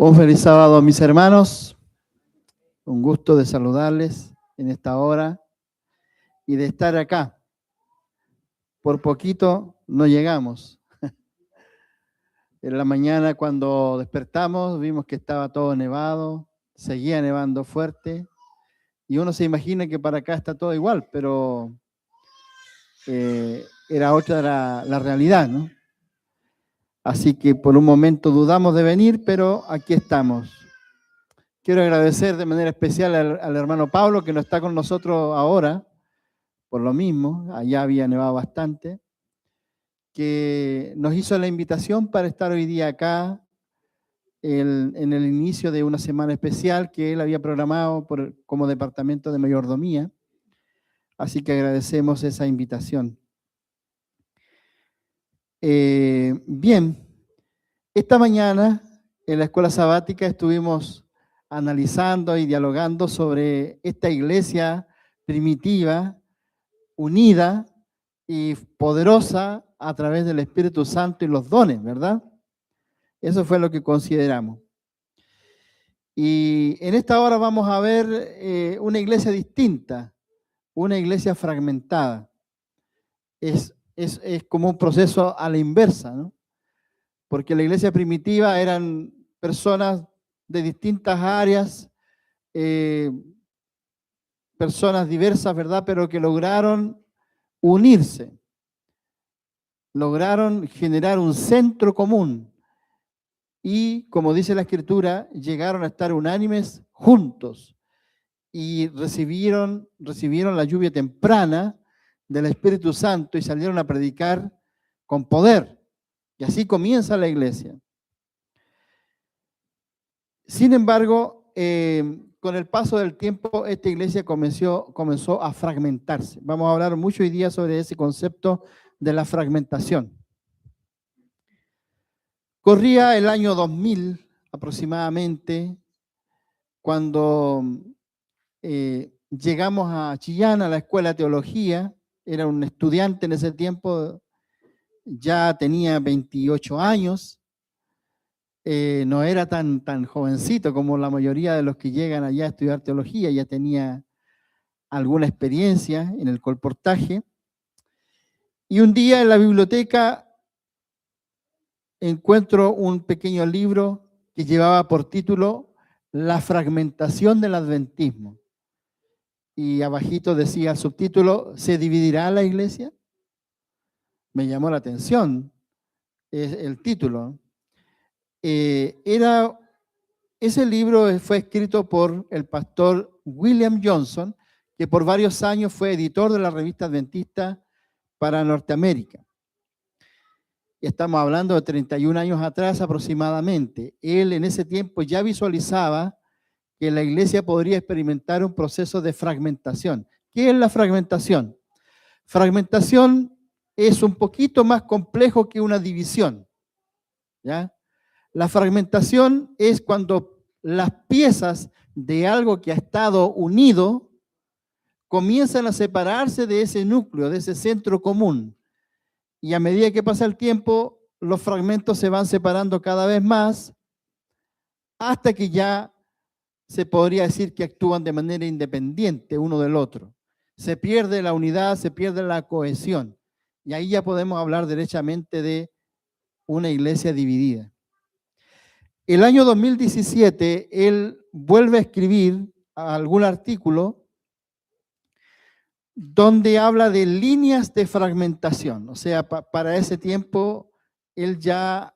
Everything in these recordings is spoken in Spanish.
Un feliz sábado, mis hermanos. Un gusto de saludarles en esta hora y de estar acá. Por poquito no llegamos. En la mañana cuando despertamos vimos que estaba todo nevado, seguía nevando fuerte y uno se imagina que para acá está todo igual, pero era otra la realidad, ¿no? Así que por un momento dudamos de venir, pero aquí estamos. Quiero agradecer de manera especial al hermano Pablo, que no está con nosotros ahora, por lo mismo, allá había nevado bastante, que nos hizo la invitación para estar hoy día acá en el inicio de una semana especial que él había programado como departamento de mayordomía. Así que agradecemos esa invitación. Bien, esta mañana en la escuela sabática estuvimos analizando y dialogando sobre esta iglesia primitiva, unida y poderosa a través del Espíritu Santo y los dones, ¿verdad? Eso fue lo que consideramos. Y en esta hora vamos a ver una iglesia distinta, una iglesia fragmentada. Es como un proceso a la inversa, ¿no? Porque la iglesia primitiva eran personas de distintas áreas, personas diversas, ¿verdad? Pero que lograron unirse, lograron generar un centro común y, como dice la Escritura, llegaron a estar unánimes juntos y recibieron la lluvia temprana del Espíritu Santo y salieron a predicar con poder. Y así comienza la iglesia. Sin embargo, con el paso del tiempo, esta iglesia comenzó a fragmentarse. Vamos a hablar mucho hoy día sobre ese concepto de la fragmentación. Corría el año 2000 aproximadamente, cuando llegamos a Chillán, a la escuela de teología. Era un estudiante en ese tiempo, ya tenía 28 años, no era tan jovencito como la mayoría de los que llegan allá a estudiar teología, ya tenía alguna experiencia en el colportaje. Y un día en la biblioteca encuentro un pequeño libro que llevaba por título La fragmentación del adventismo. Y abajito decía el subtítulo, ¿se dividirá la iglesia? Me llamó la atención el título. Ese libro fue escrito por el pastor William Johnson, que por varios años fue editor de la revista Adventista para Norteamérica. Estamos hablando de 31 años atrás aproximadamente. Él en ese tiempo ya visualizaba que la iglesia podría experimentar un proceso de fragmentación. ¿Qué es la fragmentación? Fragmentación es un poquito más complejo que una división, ¿ya? La fragmentación es cuando las piezas de algo que ha estado unido comienzan a separarse de ese núcleo, de ese centro común. Y a medida que pasa el tiempo, los fragmentos se van separando cada vez más hasta que ya se podría decir que actúan de manera independiente uno del otro. Se pierde la unidad, se pierde la cohesión. Y ahí ya podemos hablar derechamente de una iglesia dividida. El año 2017, él vuelve a escribir algún artículo donde habla de líneas de fragmentación. O sea, para ese tiempo, él ya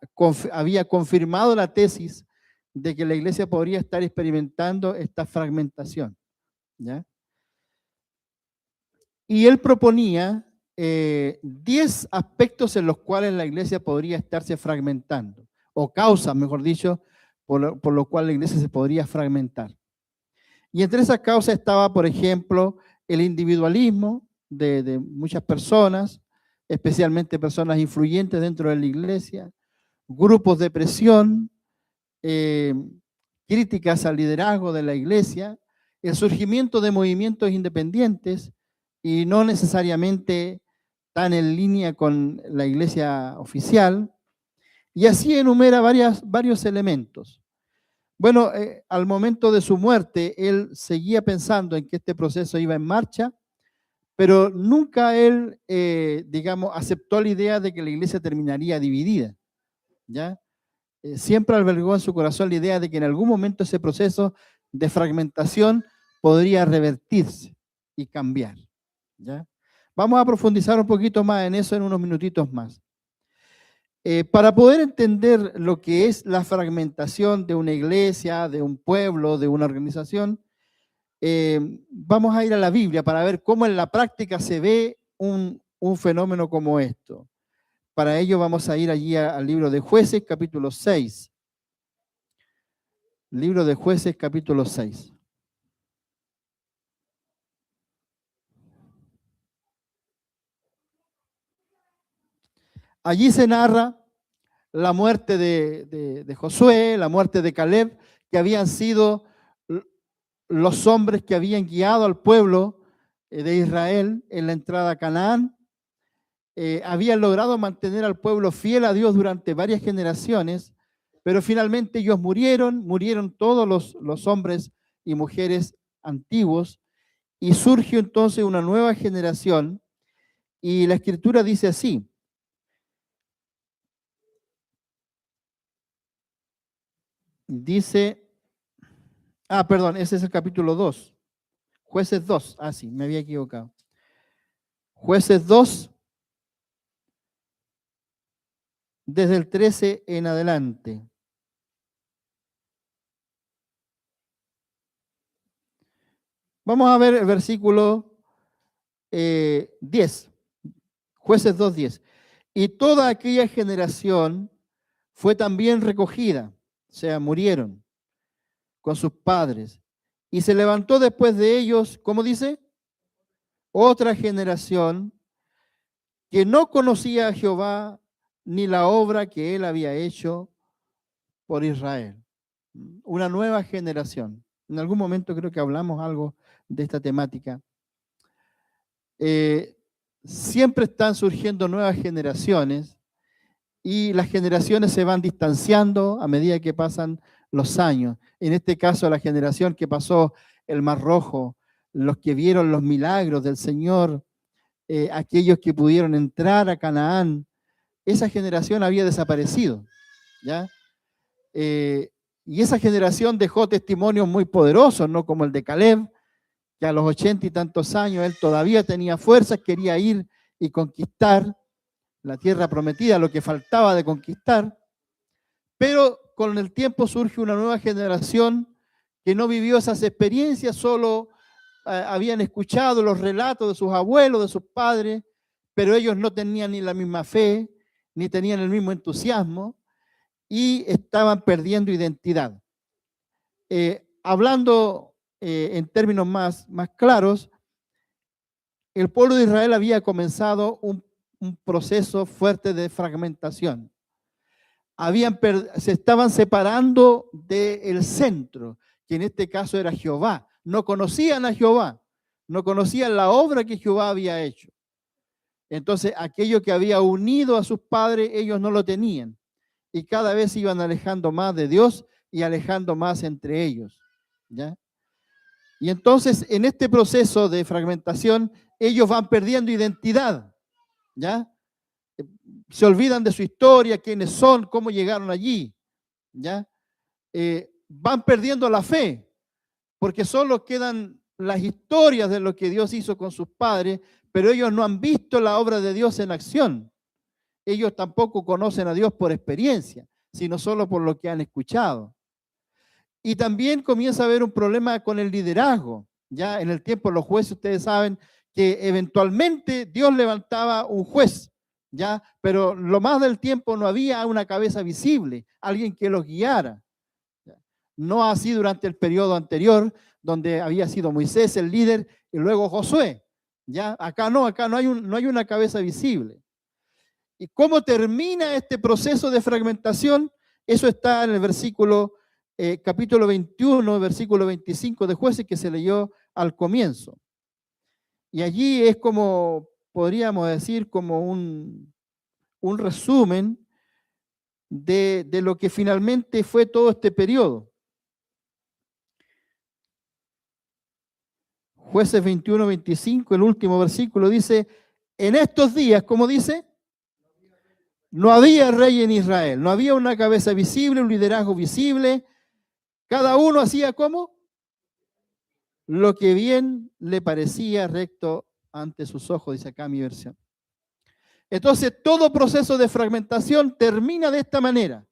había confirmado la tesis de que la iglesia podría estar experimentando esta fragmentación, ¿ya? Y él proponía 10 aspectos en los cuales la iglesia podría estarse fragmentando, o causas, mejor dicho, por lo cual la iglesia se podría fragmentar. Y entre esas causas estaba, por ejemplo, el individualismo de muchas personas, especialmente personas influyentes dentro de la iglesia, grupos de presión, críticas al liderazgo de la iglesia, el surgimiento de movimientos independientes y no necesariamente tan en línea con la iglesia oficial, y así enumera varios elementos. Bueno, al momento de su muerte, él seguía pensando en que este proceso iba en marcha, pero nunca él, digamos, aceptó la idea de que la iglesia terminaría dividida, ¿ya? Siempre albergó en su corazón la idea de que en algún momento ese proceso de fragmentación podría revertirse y cambiar, ¿ya? Vamos a profundizar un poquito más en eso en unos minutitos más. Para poder entender lo que es la fragmentación de una iglesia, de un pueblo, de una organización, vamos a ir a la Biblia para ver cómo en la práctica se ve un fenómeno como esto. Para ello vamos a ir allí al libro de Jueces, capítulo 6. Libro de Jueces, capítulo 6. Allí se narra la muerte de Josué, la muerte de Caleb, que habían sido los hombres que habían guiado al pueblo de Israel en la entrada a Canaán. Habían logrado mantener al pueblo fiel a Dios durante varias generaciones, pero finalmente ellos murieron todos los hombres y mujeres antiguos, y surgió entonces una nueva generación, y la Escritura dice así. Dice, perdón, ese es el capítulo 2. Jueces 2, sí, me había equivocado. Jueces 2, desde el 13 en adelante. Vamos a ver el versículo 10. Jueces 2:10. Y toda aquella generación fue también recogida, o sea, murieron con sus padres. Y se levantó después de ellos, ¿cómo dice? Otra generación que no conocía a Jehová ni la obra que él había hecho por Israel. Una nueva generación. En algún momento creo que hablamos algo de esta temática. Siempre están surgiendo nuevas generaciones y las generaciones se van distanciando a medida que pasan los años. En este caso, la generación que pasó el Mar Rojo, los que vieron los milagros del Señor, aquellos que pudieron entrar a Canaán, esa generación había desaparecido, ¿ya? Y esa generación dejó testimonios muy poderosos, ¿no? Como el de Caleb, que a los 80 y tantos años él todavía tenía fuerzas, quería ir y conquistar la tierra prometida, lo que faltaba de conquistar, pero con el tiempo surge una nueva generación que no vivió esas experiencias, solo habían escuchado los relatos de sus abuelos, de sus padres, pero ellos no tenían ni la misma fe, ni tenían el mismo entusiasmo, y estaban perdiendo identidad. Hablando en términos más claros, el pueblo de Israel había comenzado un proceso fuerte de fragmentación. Se estaban separando del centro, que en este caso era Jehová. No conocían a Jehová, no conocían la obra que Jehová había hecho. Entonces, aquello que había unido a sus padres, ellos no lo tenían. Y cada vez se iban alejando más de Dios y alejando más entre ellos, ¿ya? Y entonces, en este proceso de fragmentación, ellos van perdiendo identidad, ¿ya? Se olvidan de su historia, quiénes son, cómo llegaron allí, ¿ya? Van perdiendo la fe, porque solo quedan las historias de lo que Dios hizo con sus padres, pero ellos no han visto la obra de Dios en acción. Ellos tampoco conocen a Dios por experiencia, sino solo por lo que han escuchado. Y también comienza a haber un problema con el liderazgo. Ya en el tiempo de los jueces, ustedes saben que eventualmente Dios levantaba un juez, ¿ya? Pero lo más del tiempo no había una cabeza visible, alguien que los guiara. ¿Ya? No así durante el periodo anterior, donde había sido Moisés el líder y luego Josué. ¿Ya? Acá no hay una cabeza visible. ¿Y cómo termina este proceso de fragmentación? Eso está en el versículo, capítulo 21, versículo 25 de Jueces, que se leyó al comienzo. Y allí es como, podríamos decir, como un resumen de lo que finalmente fue todo este periodo. Jueces 21, 25, el último versículo dice, en estos días, ¿cómo dice? No había rey en Israel, no había una cabeza visible, un liderazgo visible. Cada uno hacía ¿cómo? Lo que bien le parecía recto ante sus ojos, dice acá mi versión. Entonces, todo proceso de fragmentación termina de esta manera.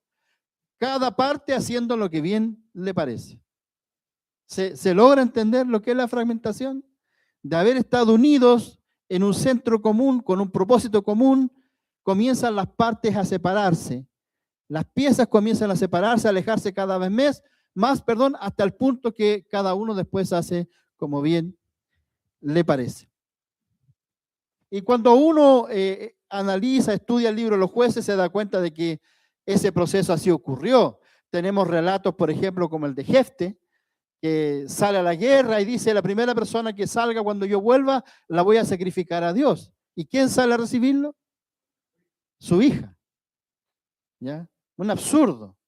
Cada parte haciendo lo que bien le parece. ¿Se logra entender lo que es la fragmentación? De haber estado unidos en un centro común, con un propósito común, comienzan las partes a separarse. Las piezas comienzan a separarse, a alejarse cada vez más, hasta el punto que cada uno después hace como bien le parece. Y cuando uno analiza, estudia el libro de los jueces, se da cuenta de que ese proceso así ocurrió. Tenemos relatos, por ejemplo, como el de Jefte, que sale a la guerra y dice, la primera persona que salga cuando yo vuelva, la voy a sacrificar a Dios. ¿Y quién sale a recibirlo? Su hija. ¿Ya? Un absurdo.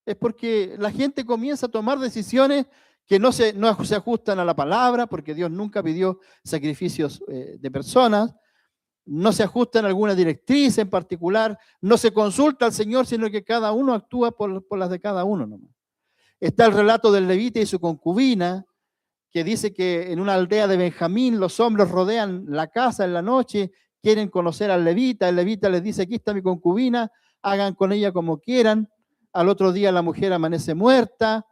Es porque la gente comienza a tomar decisiones que no se ajustan a la palabra, porque Dios nunca pidió sacrificios de personas, no se ajustan a alguna directriz en particular, no se consulta al Señor, sino que cada uno actúa por las de cada uno nomás. Está el relato del levita y su concubina, que dice que en una aldea de Benjamín los hombres rodean la casa en la noche, quieren conocer al levita, el levita les dice, aquí está mi concubina, hagan con ella como quieran. Al otro día la mujer amanece muerta,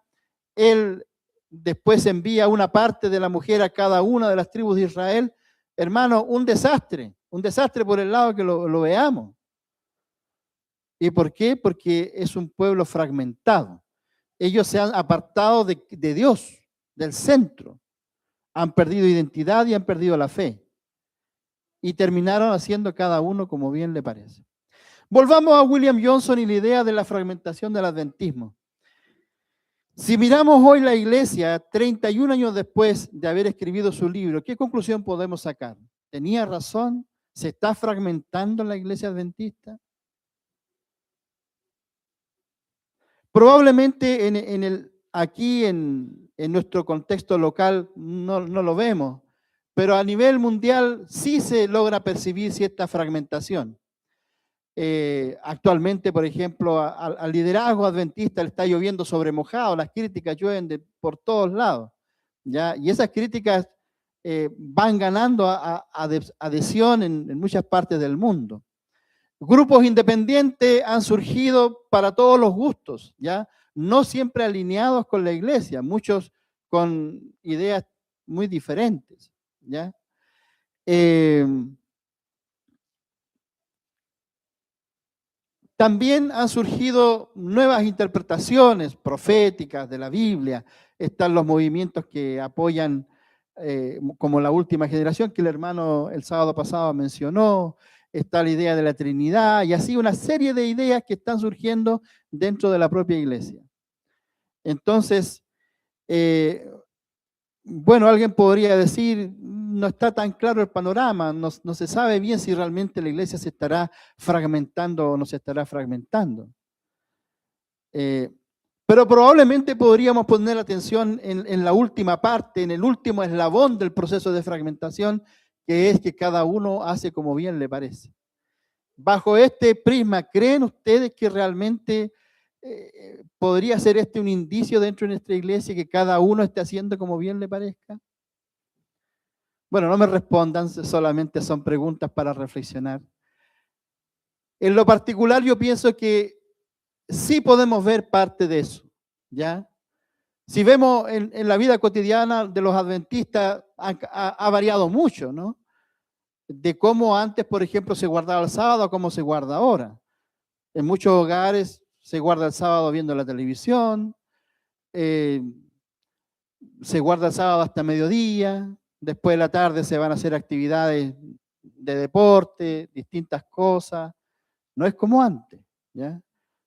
él después envía una parte de la mujer a cada una de las tribus de Israel. Hermano, un desastre por el lado que lo veamos. ¿Y por qué? Porque es un pueblo fragmentado. Ellos se han apartado de Dios, del centro. Han perdido identidad y han perdido la fe. Y terminaron haciendo cada uno como bien le parece. Volvamos a William Johnson y la idea de la fragmentación del adventismo. Si miramos hoy la iglesia, 31 años después de haber escrito su libro, ¿qué conclusión podemos sacar? ¿Tenía razón? ¿Se está fragmentando la iglesia adventista? Probablemente aquí en nuestro contexto local no lo vemos, pero a nivel mundial sí se logra percibir cierta fragmentación. Actualmente, por ejemplo, al liderazgo adventista le está lloviendo sobre mojado, las críticas llueven por todos lados, ¿ya? Y esas críticas van ganando adhesión en muchas partes del mundo. Grupos independientes han surgido para todos los gustos, ¿ya? No siempre alineados con la iglesia, muchos con ideas muy diferentes, ¿ya? También han surgido nuevas interpretaciones proféticas de la Biblia. Están los movimientos que apoyan, como la última generación que el hermano el sábado pasado mencionó. Está la idea de la Trinidad y así una serie de ideas que están surgiendo dentro de la propia iglesia. Entonces, bueno, alguien podría decir, no está tan claro el panorama, no se sabe bien si realmente la iglesia se estará fragmentando o no se estará fragmentando. Pero probablemente podríamos poner atención en la última parte, en el último eslabón del proceso de fragmentación, que es que cada uno hace como bien le parece. Bajo este prisma, ¿creen ustedes que realmente podría ser este un indicio dentro de nuestra iglesia que cada uno esté haciendo como bien le parezca? Bueno, no me respondan, solamente son preguntas para reflexionar. En lo particular, yo pienso que sí podemos ver parte de eso, ¿ya? Si vemos en la vida cotidiana de los adventistas, ha variado mucho, ¿no? De cómo antes, por ejemplo, se guardaba el sábado a cómo se guarda ahora. En muchos hogares se guarda el sábado viendo la televisión, se guarda el sábado hasta mediodía, después de la tarde se van a hacer actividades de deporte, distintas cosas. No es como antes, ¿ya?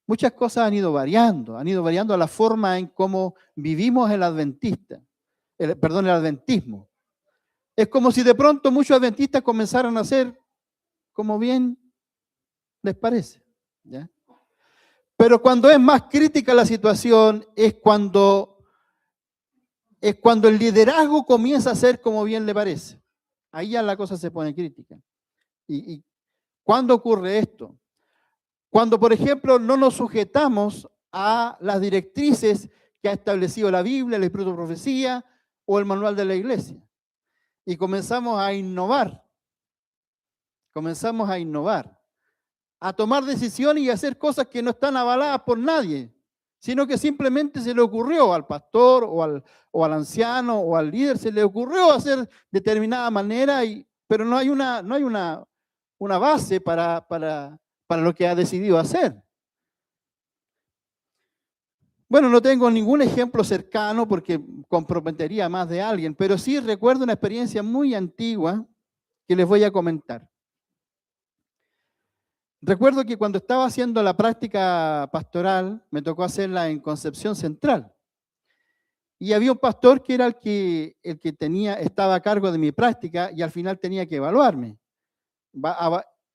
Muchas cosas han ido variando la forma en cómo vivimos el adventismo. Es como si de pronto muchos adventistas comenzaran a hacer como bien les parece, ¿ya? Pero cuando es más crítica la situación es cuando es cuando el liderazgo comienza a ser como bien le parece. Ahí ya la cosa se pone crítica. ¿Y cuándo ocurre esto? Cuando, por ejemplo, no nos sujetamos a las directrices que ha establecido la Biblia, el Espíritu de Profecía o el manual de la iglesia. Y comenzamos a innovar. Comenzamos a innovar. A tomar decisiones y a hacer cosas que no están avaladas por nadie, sino que simplemente se le ocurrió al pastor o al anciano o al líder, se le ocurrió hacer de determinada manera, pero no hay una base para lo que ha decidido hacer. Bueno, no tengo ningún ejemplo cercano porque comprometería a más de alguien, pero sí recuerdo una experiencia muy antigua que les voy a comentar. Recuerdo que cuando estaba haciendo la práctica pastoral, me tocó hacerla en Concepción Central. Y había un pastor que era el que estaba a cargo de mi práctica y al final tenía que evaluarme.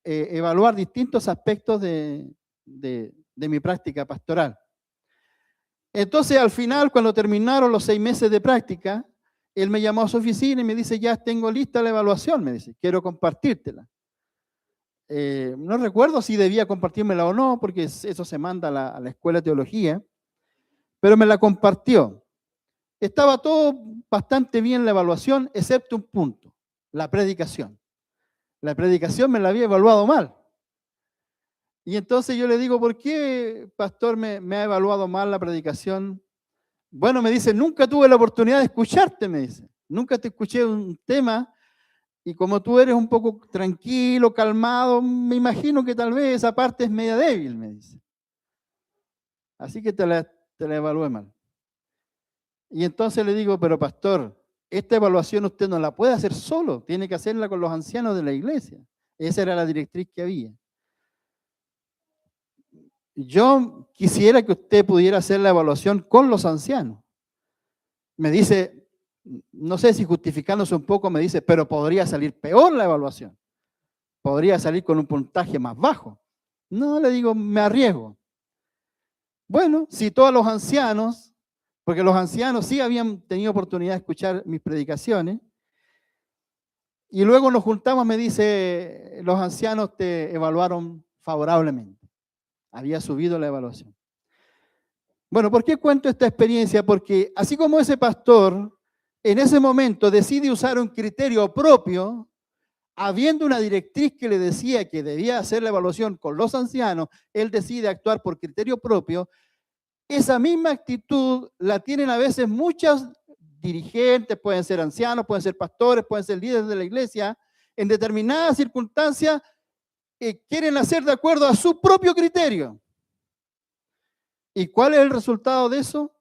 Evaluar distintos aspectos de mi práctica pastoral. Entonces, al final, cuando terminaron los 6 meses de práctica, él me llamó a su oficina y me dice, ya tengo lista la evaluación, me dice, quiero compartírtela. No recuerdo si debía compartírmela o no, porque eso se manda a la escuela de teología, pero me la compartió. Estaba todo bastante bien la evaluación, excepto un punto, la predicación. La predicación me la había evaluado mal. Y entonces yo le digo, ¿por qué, pastor, me ha evaluado mal la predicación? Bueno, me dice, nunca tuve la oportunidad de escucharte, me dice. Nunca te escuché un tema. Y como tú eres un poco tranquilo, calmado, me imagino que tal vez esa parte es media débil, me dice. Así que te la evalué mal. Y entonces le digo, pero pastor, esta evaluación usted no la puede hacer solo, tiene que hacerla con los ancianos de la iglesia. Esa era la directriz que había. Yo quisiera que usted pudiera hacer la evaluación con los ancianos. Me dice, no sé si justificándose un poco, me dice, pero podría salir peor la evaluación. Podría salir con un puntaje más bajo. No, le digo, me arriesgo. Bueno, citó a los ancianos, porque los ancianos sí habían tenido oportunidad de escuchar mis predicaciones, y luego nos juntamos, me dice, los ancianos te evaluaron favorablemente. Había subido la evaluación. Bueno, ¿por qué cuento esta experiencia? Porque así como ese pastor en ese momento decide usar un criterio propio, habiendo una directriz que le decía que debía hacer la evaluación con los ancianos, él decide actuar por criterio propio. Esa misma actitud la tienen a veces muchos dirigentes, pueden ser ancianos, pueden ser pastores, pueden ser líderes de la iglesia, en determinadas circunstancias quieren hacer de acuerdo a su propio criterio. ¿Y cuál es el resultado de eso?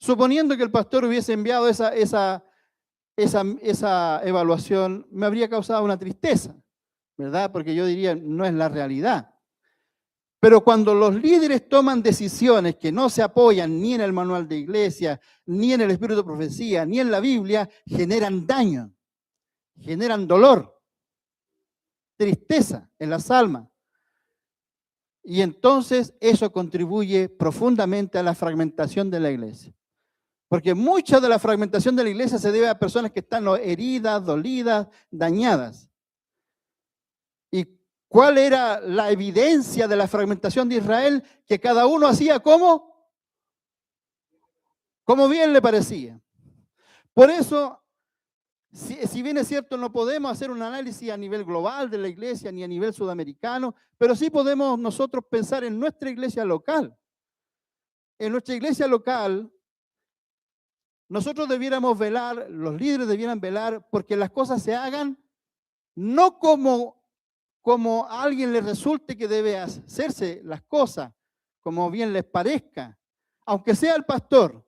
Suponiendo que el pastor hubiese enviado esa evaluación, me habría causado una tristeza, ¿verdad? Porque yo diría, no es la realidad. Pero cuando los líderes toman decisiones que no se apoyan ni en el manual de iglesia, ni en el Espíritu de Profecía, ni en la Biblia, generan daño, generan dolor, tristeza en las almas. Y entonces eso contribuye profundamente a la fragmentación de la iglesia. Porque mucha de la fragmentación de la iglesia se debe a personas que están heridas, dolidas, dañadas. ¿Y cuál era la evidencia de la fragmentación de Israel? Que cada uno hacía como bien le parecía. Por eso, si bien es cierto, no podemos hacer un análisis a nivel global de la iglesia ni a nivel sudamericano, pero sí podemos nosotros pensar en nuestra iglesia local. En nuestra iglesia local, nosotros debiéramos velar, los líderes debieran velar porque las cosas se hagan no como a alguien le resulte que debe hacerse las cosas, como bien les parezca, aunque sea el pastor,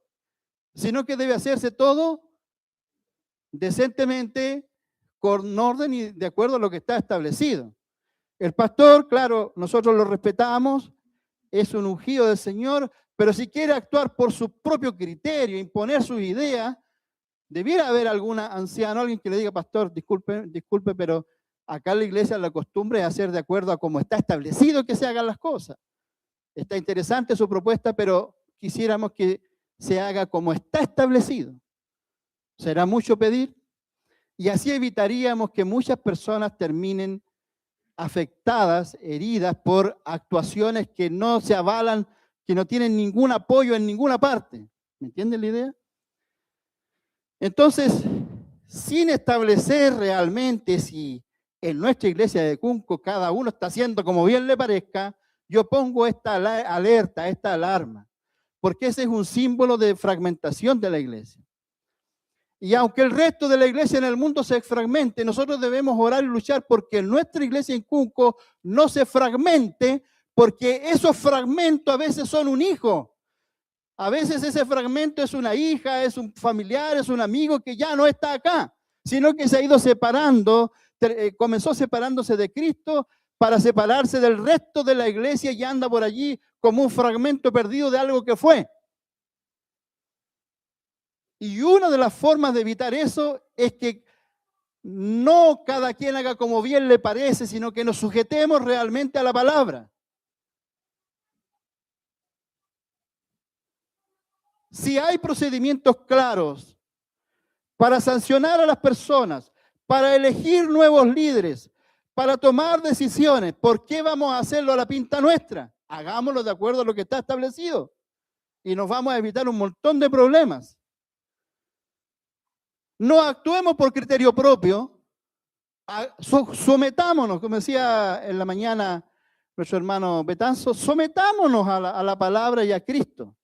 sino que debe hacerse todo decentemente, con orden y de acuerdo a lo que está establecido. El pastor, claro, nosotros lo respetamos, es un ungido del Señor, pero si quiere actuar por su propio criterio, imponer sus ideas, debiera haber algún anciano, alguien que le diga, pastor, disculpe, pero acá en la iglesia la costumbre es hacer de acuerdo a cómo está establecido que se hagan las cosas. Está interesante su propuesta, pero quisiéramos que se haga como está establecido. ¿Será mucho pedir? Y así evitaríamos que muchas personas terminen afectadas, heridas por actuaciones que no se avalan, que no tienen ningún apoyo en ninguna parte. ¿Me entienden la idea? Entonces, sin establecer realmente si en nuestra iglesia de Cunco cada uno está haciendo como bien le parezca, yo pongo esta alerta, esta alarma, porque ese es un símbolo de fragmentación de la iglesia. Y aunque el resto de la iglesia en el mundo se fragmente, nosotros debemos orar y luchar porque nuestra iglesia en Cunco no se fragmente, porque esos fragmentos a veces son un hijo. A veces ese fragmento es una hija, es un familiar, es un amigo que ya no está acá, sino que se ha ido separando, comenzó separándose de Cristo para separarse del resto de la iglesia y anda por allí como un fragmento perdido de algo que fue. Y una de las formas de evitar eso es que no cada quien haga como bien le parece, sino que nos sujetemos realmente a la palabra. Si hay procedimientos claros para sancionar a las personas, para elegir nuevos líderes, para tomar decisiones, ¿por qué vamos a hacerlo a la pinta nuestra? Hagámoslo de acuerdo a lo que está establecido y nos vamos a evitar un montón de problemas. No actuemos por criterio propio, sometámonos, como decía en la mañana nuestro hermano Betanzo, sometámonos a la palabra y a Cristo.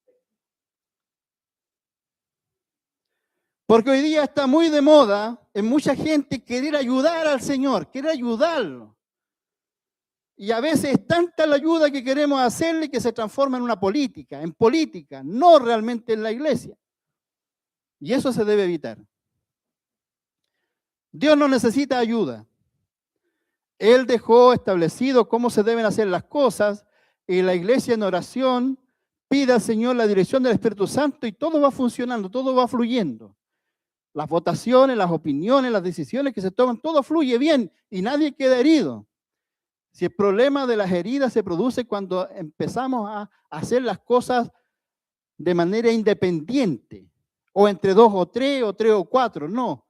Porque hoy día está muy de moda en mucha gente querer ayudar al Señor, querer ayudarlo. Y a veces es tanta la ayuda que queremos hacerle que se transforma en una política, no realmente en la iglesia. Y eso se debe evitar. Dios no necesita ayuda. Él dejó establecido cómo se deben hacer las cosas y la iglesia en oración pide al Señor la dirección del Espíritu Santo y todo va funcionando, todo va fluyendo. Las votaciones, las opiniones, las decisiones que se toman, todo fluye bien y nadie queda herido. Si el problema de las heridas se produce cuando empezamos a hacer las cosas de manera independiente, o entre dos o tres o cuatro, no.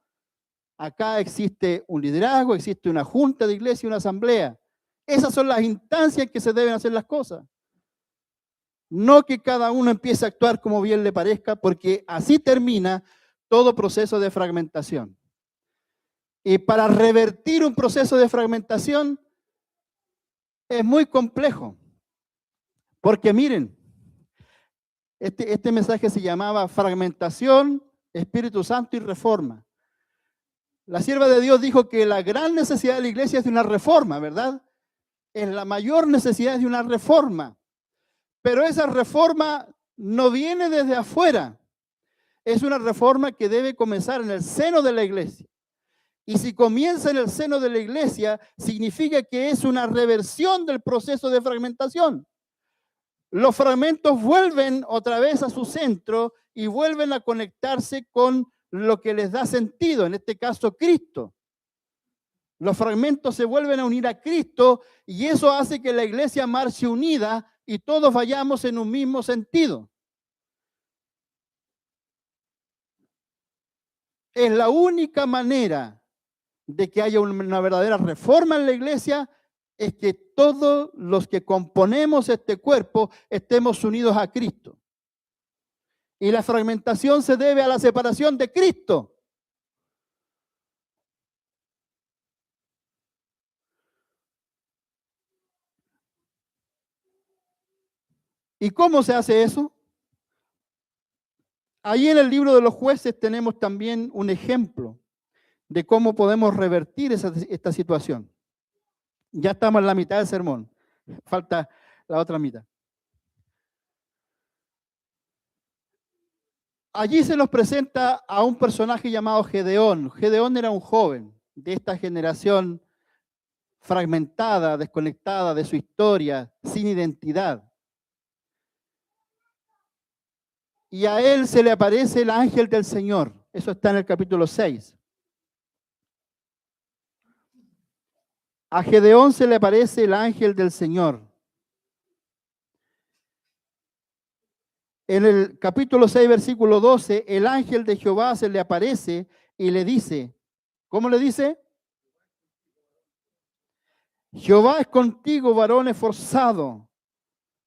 Acá existe un liderazgo, existe una junta de iglesia y una asamblea. Esas son las instancias en que se deben hacer las cosas. No que cada uno empiece a actuar como bien le parezca, porque así termina todo proceso de fragmentación. Y para revertir un proceso de fragmentación es muy complejo. Porque miren, este mensaje se llamaba fragmentación, Espíritu Santo y reforma. La sierva de Dios dijo que la gran necesidad de la iglesia es de una reforma, ¿verdad? Es la mayor necesidad de una reforma. Pero esa reforma no viene desde afuera. Es una reforma que debe comenzar en el seno de la iglesia. Y si comienza en el seno de la iglesia, significa que es una reversión del proceso de fragmentación. Los fragmentos vuelven otra vez a su centro y vuelven a conectarse con lo que les da sentido, en este caso Cristo. Los fragmentos se vuelven a unir a Cristo y eso hace que la iglesia marche unida y todos vayamos en un mismo sentido. Es la única manera de que haya una verdadera reforma en la iglesia, es que todos los que componemos este cuerpo estemos unidos a Cristo. Y la fragmentación se debe a la separación de Cristo. ¿Y cómo se hace eso? Ahí en el libro de los jueces tenemos también un ejemplo de cómo podemos revertir esta situación. Ya estamos en la mitad del sermón. Falta la otra mitad. Allí se nos presenta a un personaje llamado Gedeón. Gedeón era un joven de esta generación fragmentada, desconectada de su historia, sin identidad. Y a él se le aparece el ángel del Señor. Eso está en el capítulo 6. A Gedeón se le aparece el ángel del Señor. En el capítulo 6, versículo 12, el ángel de Jehová se le aparece y le dice, ¿cómo le dice? Jehová es contigo, varón esforzado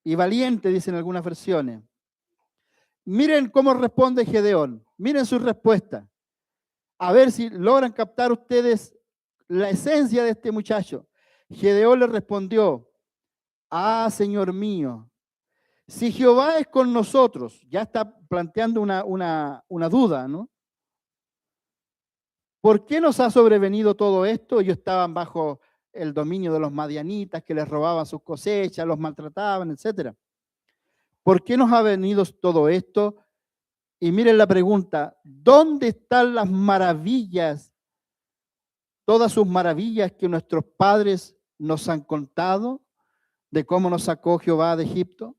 y valiente, dicen algunas versiones. Miren cómo responde Gedeón. Miren su respuesta. A ver si logran captar ustedes la esencia de este muchacho. Gedeón le respondió, ah, Señor mío, si Jehová es con nosotros, ya está planteando una duda, ¿no? ¿Por qué nos ha sobrevenido todo esto? Ellos estaban bajo el dominio de los madianitas que les robaban sus cosechas, los maltrataban, etc. ¿Por qué nos ha venido todo esto? Y miren la pregunta, ¿dónde están las maravillas, todas sus maravillas que nuestros padres nos han contado de cómo nos sacó Jehová de Egipto?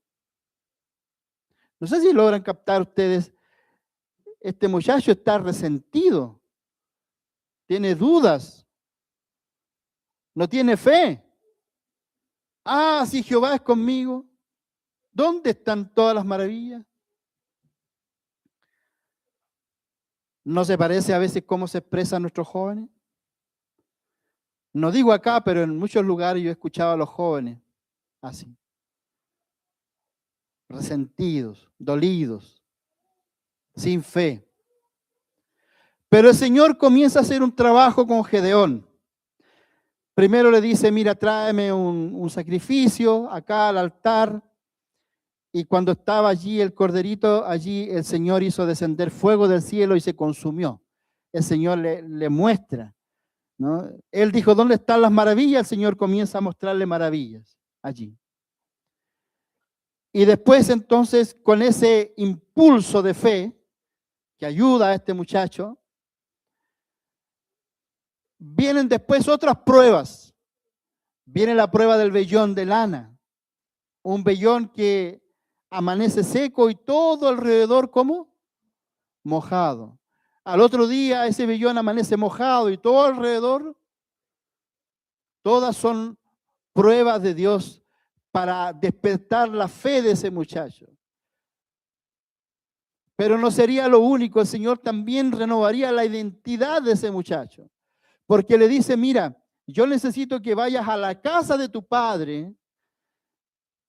No sé si logran captar ustedes, este muchacho está resentido, tiene dudas, no tiene fe. Ah, si Jehová es conmigo, ¿dónde están todas las maravillas? ¿No se parece a veces cómo se expresan nuestros jóvenes? No digo acá, pero en muchos lugares yo he escuchado a los jóvenes así, resentidos, dolidos, sin fe. Pero el Señor comienza a hacer un trabajo con Gedeón. Primero le dice, mira, tráeme un sacrificio acá al altar. Y cuando estaba allí el corderito, allí el Señor hizo descender fuego del cielo y se consumió. El Señor le muestra, ¿no? Él dijo, ¿dónde están las maravillas? El Señor comienza a mostrarle maravillas allí. Y después entonces, con ese impulso de fe que ayuda a este muchacho, vienen después otras pruebas. Viene la prueba del vellón de lana, un vellón que amanece seco y todo alrededor, ¿cómo? Mojado. Al otro día ese vellón amanece mojado y todo alrededor, todas son pruebas de Dios para despertar la fe de ese muchacho. Pero no sería lo único, el Señor también renovaría la identidad de ese muchacho. Porque le dice, mira, yo necesito que vayas a la casa de tu padre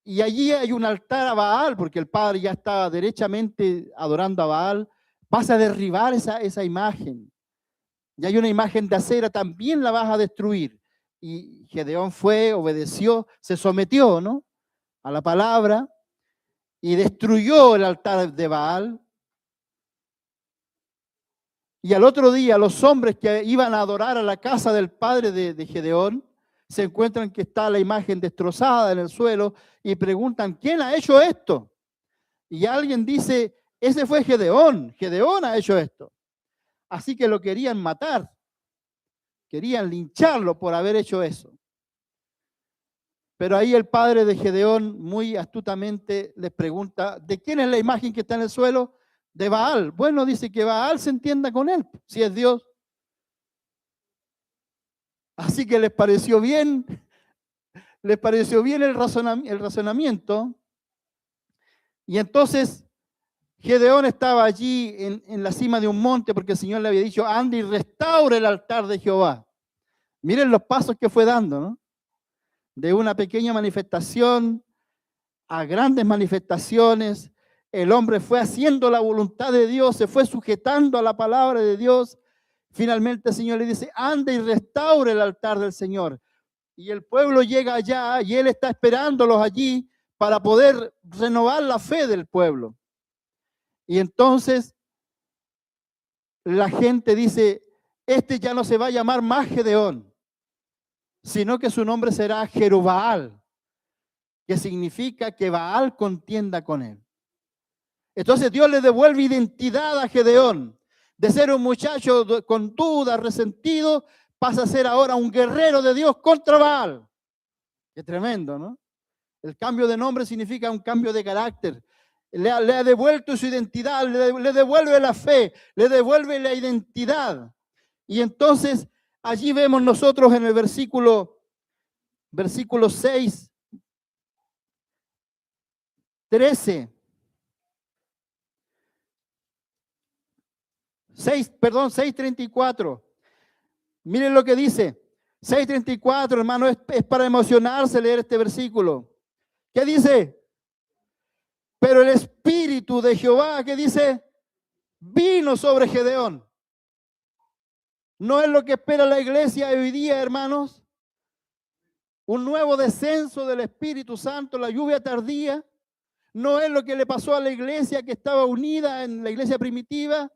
y allí hay un altar a Baal, porque el padre ya estaba derechamente adorando a Baal. Vas a derribar esa imagen. Y hay una imagen de acera, también la vas a destruir. Y Gedeón fue, obedeció, se sometió, ¿no?, a la palabra y destruyó el altar de Baal. Y al otro día los hombres que iban a adorar a la casa del padre de Gedeón se encuentran que está la imagen destrozada en el suelo y preguntan, ¿quién ha hecho esto? Y alguien dice, ese fue Gedeón, Gedeón ha hecho esto. Así que lo querían matar, querían lincharlo por haber hecho eso. Pero ahí el padre de Gedeón muy astutamente les pregunta, ¿de quién es la imagen que está en el suelo? De Baal. Bueno, dice que Baal se entienda con él, si es Dios. Así que les pareció bien el razonamiento. Y entonces Gedeón estaba allí en la cima de un monte porque el Señor le había dicho, anda y restaure el altar de Jehová. Miren los pasos que fue dando, ¿no? De una pequeña manifestación a grandes manifestaciones. El hombre fue haciendo la voluntad de Dios, se fue sujetando a la palabra de Dios. Finalmente el Señor le dice, anda y restaure el altar del Señor. Y el pueblo llega allá y él está esperándolos allí para poder renovar la fe del pueblo. Y entonces la gente dice, este ya no se va a llamar más Gedeón, sino que su nombre será Jerubbaal, que significa que Baal contienda con él. Entonces Dios le devuelve identidad a Gedeón. De ser un muchacho con dudas, resentido, pasa a ser ahora un guerrero de Dios contra Baal. Qué tremendo, ¿no? El cambio de nombre significa un cambio de carácter. Le ha devuelto su identidad, le devuelve la fe, le devuelve la identidad. Y entonces allí vemos nosotros en el versículo 6, 13. 6:34. Miren lo que dice. 6:34, hermano, es para emocionarse leer este versículo. ¿Qué dice? Pero el Espíritu de Jehová, ¿qué dice? Vino sobre Gedeón. ¿No es lo que espera la iglesia hoy día, hermanos? Un nuevo descenso del Espíritu Santo, la lluvia tardía. ¿No es lo que le pasó a la iglesia que estaba unida en la iglesia primitiva?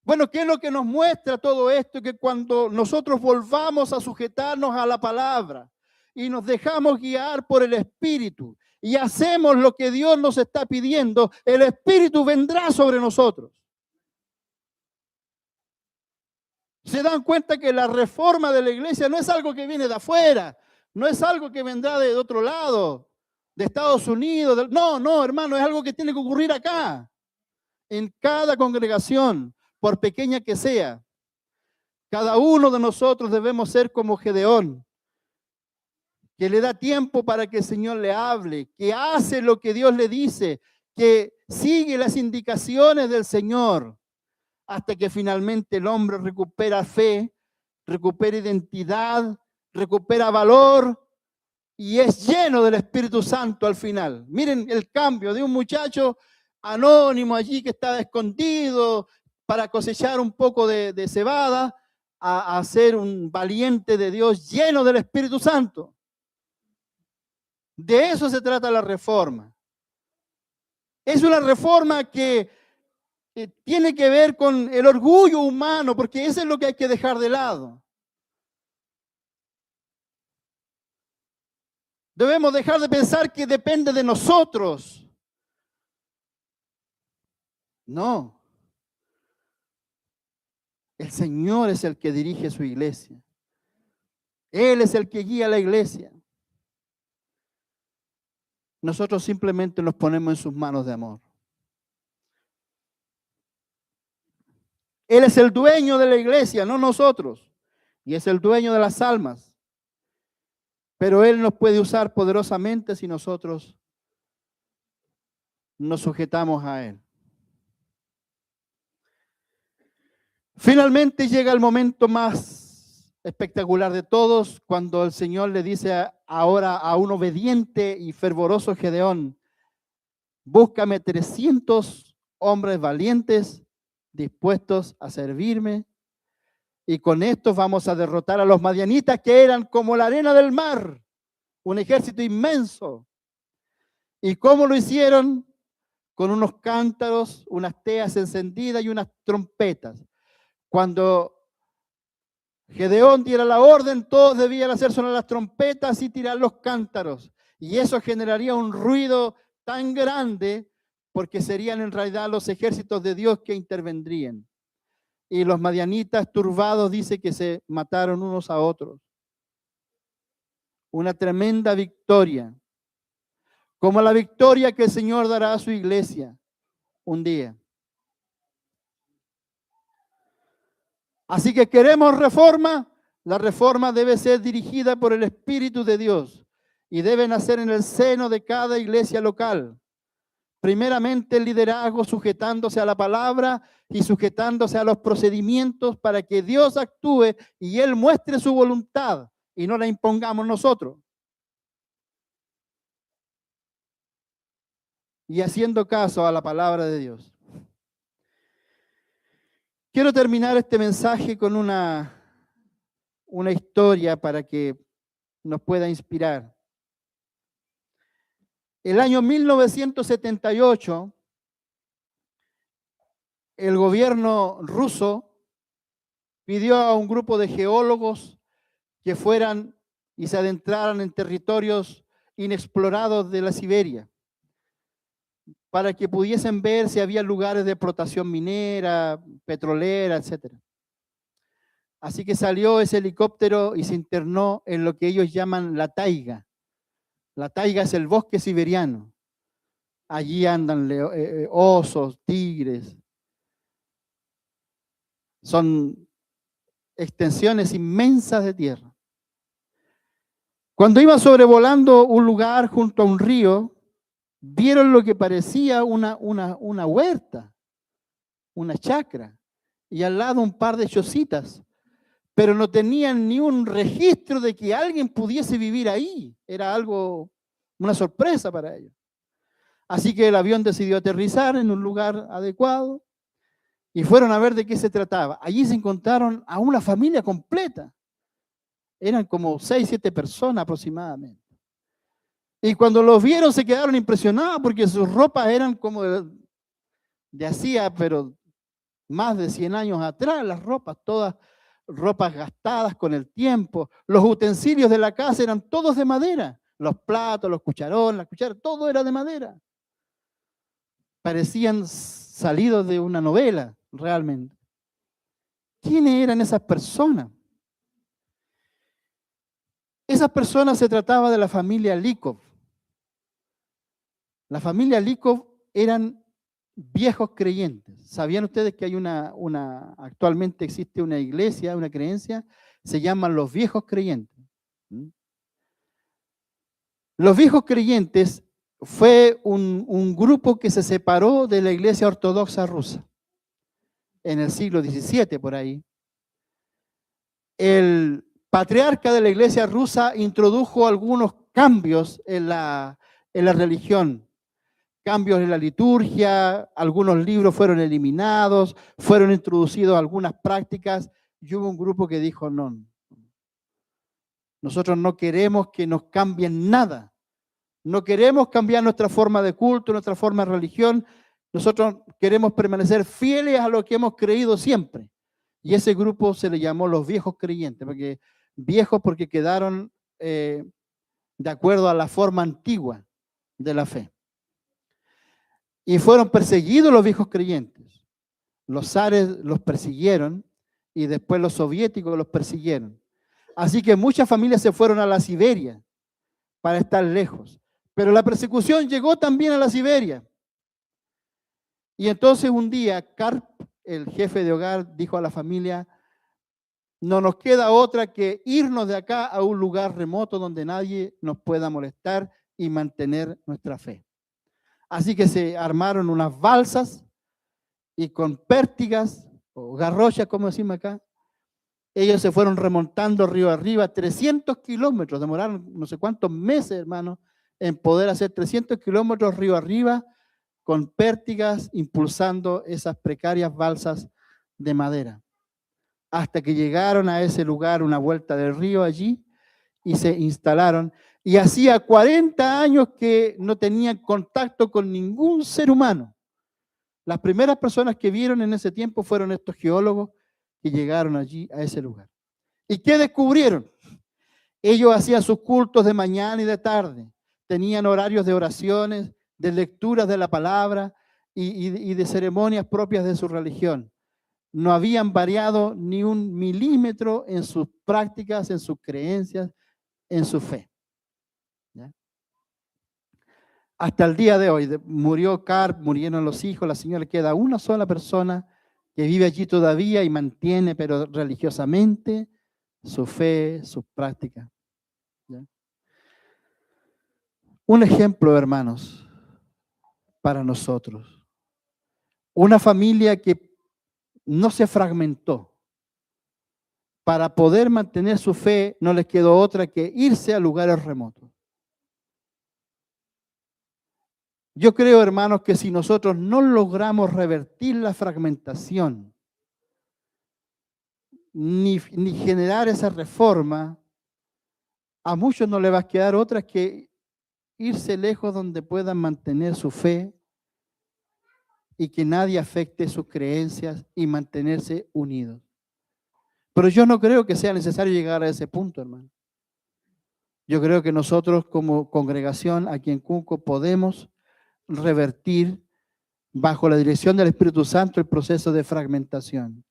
Bueno, ¿qué es lo que nos muestra todo esto? Que cuando nosotros volvamos a sujetarnos a la palabra y nos dejamos guiar por el Espíritu y hacemos lo que Dios nos está pidiendo, el Espíritu vendrá sobre nosotros. Se dan cuenta que la reforma de la iglesia no es algo que viene de afuera, no es algo que vendrá de otro lado, de Estados Unidos. No, hermano, es algo que tiene que ocurrir acá, en cada congregación, por pequeña que sea. Cada uno de nosotros debemos ser como Gedeón, que le da tiempo para que el Señor le hable, que hace lo que Dios le dice, que sigue las indicaciones del Señor, hasta que finalmente el hombre recupera fe, recupera identidad, recupera valor y es lleno del Espíritu Santo al final. Miren el cambio de un muchacho anónimo allí que estaba escondido para cosechar un poco de cebada a ser un valiente de Dios lleno del Espíritu Santo. De eso se trata la reforma. Es una reforma que tiene que ver con el orgullo humano, porque eso es lo que hay que dejar de lado. Debemos dejar de pensar que depende de nosotros. No. El Señor es el que dirige su iglesia. Él es el que guía la iglesia. Nosotros simplemente nos ponemos en sus manos de amor. Él es el dueño de la iglesia, no nosotros. Y es el dueño de las almas. Pero Él nos puede usar poderosamente si nosotros nos sujetamos a Él. Finalmente llega el momento más espectacular de todos, cuando el Señor le dice ahora a un obediente y fervoroso Gedeón: búscame 300 hombres valientes dispuestos a servirme, y con estos vamos a derrotar a los madianitas, que eran como la arena del mar, un ejército inmenso. ¿Y cómo lo hicieron? Con unos cántaros, unas teas encendidas y unas trompetas. Cuando Gedeón diera la orden, todos debían hacer sonar las trompetas y tirar los cántaros. Y eso generaría un ruido tan grande, porque serían en realidad los ejércitos de Dios que intervendrían. Y los madianitas turbados, dice que se mataron unos a otros. Una tremenda victoria, como la victoria que el Señor dará a su iglesia un día. Así que queremos reforma. La reforma debe ser dirigida por el Espíritu de Dios y debe nacer en el seno de cada iglesia local. Primeramente el liderazgo, sujetándose a la palabra y sujetándose a los procedimientos para que Dios actúe y Él muestre su voluntad y no la impongamos nosotros. Y haciendo caso a la palabra de Dios. Quiero terminar este mensaje con una historia para que nos pueda inspirar. El año 1978, el gobierno ruso pidió a un grupo de geólogos que fueran y se adentraran en territorios inexplorados de la Siberia, para que pudiesen ver si había lugares de explotación minera, petrolera, etc. Así que salió ese helicóptero y se internó en lo que ellos llaman la taiga. La taiga es el bosque siberiano. Allí andan osos, tigres. Son extensiones inmensas de tierra. Cuando iban sobrevolando un lugar junto a un río, vieron lo que parecía una huerta, una chacra. y al lado un par de chocitas, pero no tenían ni un registro de que alguien pudiese vivir ahí. Era algo, una sorpresa para ellos. Así que el avión decidió aterrizar en un lugar adecuado y fueron a ver de qué se trataba. Allí se encontraron a una familia completa. Eran como 6, 7 personas aproximadamente. Y cuando los vieron se quedaron impresionados porque sus ropas eran como de hacía, pero más de 100 años atrás, las ropas, todas ropas gastadas con el tiempo. Los utensilios de la casa eran todos de madera. Los platos, los cucharones, las cucharas, todo era de madera. Parecían salidos de una novela, realmente. ¿Quiénes eran esas personas? Esas personas se trataba de la familia Likov. La familia Likov eran viejos creyentes. ¿Sabían ustedes que hay actualmente existe una iglesia, una creencia? Se llaman los viejos creyentes. Los viejos creyentes fue un grupo que se separó de la iglesia ortodoxa rusa en el siglo XVII, por ahí. El patriarca de la iglesia rusa introdujo algunos cambios en la religión. Cambios en la liturgia, algunos libros fueron eliminados, fueron introducidos algunas prácticas y hubo un grupo que dijo no. Nosotros no queremos que nos cambien nada. No queremos cambiar nuestra forma de culto, nuestra forma de religión. Nosotros queremos permanecer fieles a lo que hemos creído siempre. Y ese grupo se le llamó los viejos creyentes, viejos porque quedaron de acuerdo a la forma antigua de la fe. Y fueron perseguidos los viejos creyentes. Los zares los persiguieron y después los soviéticos los persiguieron. Así que muchas familias se fueron a la Siberia para estar lejos. Pero la persecución llegó también a la Siberia. Y entonces un día Karp, el jefe de hogar, dijo a la familia, no nos queda otra que irnos de acá a un lugar remoto donde nadie nos pueda molestar y mantener nuestra fe. Así que se armaron unas balsas y con pértigas o garrochas, como decimos acá, ellos se fueron remontando río arriba, 300 kilómetros, demoraron no sé cuántos meses, hermano, en poder hacer 300 kilómetros río arriba con pértigas impulsando esas precarias balsas de madera. Hasta que llegaron a ese lugar, una vuelta del río allí, y se instalaron. Y hacía 40 años que no tenían contacto con ningún ser humano. Las primeras personas que vieron en ese tiempo fueron estos geólogos que llegaron allí a ese lugar. ¿Y qué descubrieron? Ellos hacían sus cultos de mañana y de tarde. Tenían horarios de oraciones, de lecturas de la palabra y de ceremonias propias de su religión. No habían variado ni un milímetro en sus prácticas, en sus creencias, en su fe. ¿Ya? Hasta el día de hoy, murió Karp, murieron los hijos, la señora, queda una sola persona que vive allí todavía y mantiene, pero religiosamente, su fe, sus prácticas. ¿Ya? Un ejemplo, hermanos, para nosotros. Una familia que no se fragmentó. Para poder mantener su fe, no les quedó otra que irse a lugares remotos. Yo creo, hermanos, que si nosotros no logramos revertir la fragmentación, ni generar esa reforma, a muchos no les va a quedar otra que irse lejos donde puedan mantener su fe y que nadie afecte sus creencias y mantenerse unidos. Pero yo no creo que sea necesario llegar a ese punto, hermano. Yo creo que nosotros como congregación aquí en Cunco podemos revertir bajo la dirección del Espíritu Santo el proceso de fragmentación.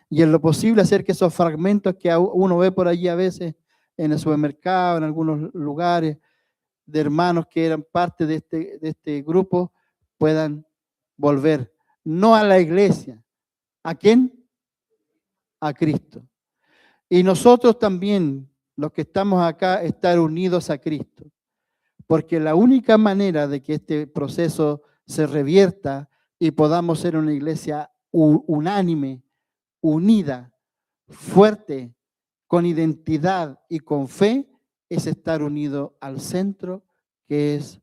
Y en lo posible hacer que esos fragmentos que uno ve por allí a veces en el supermercado, en algunos lugares, de hermanos que eran parte de este grupo, puedan volver, no a la iglesia. ¿A quién? A Cristo. Y nosotros también, los que estamos acá, estar unidos a Cristo. Porque la única manera de que este proceso se revierta y podamos ser una iglesia unánime, unida, fuerte, con identidad y con fe, es estar unido al centro, que es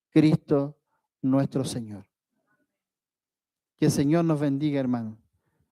Cristo nuestro Señor. Que el Señor nos bendiga, hermano.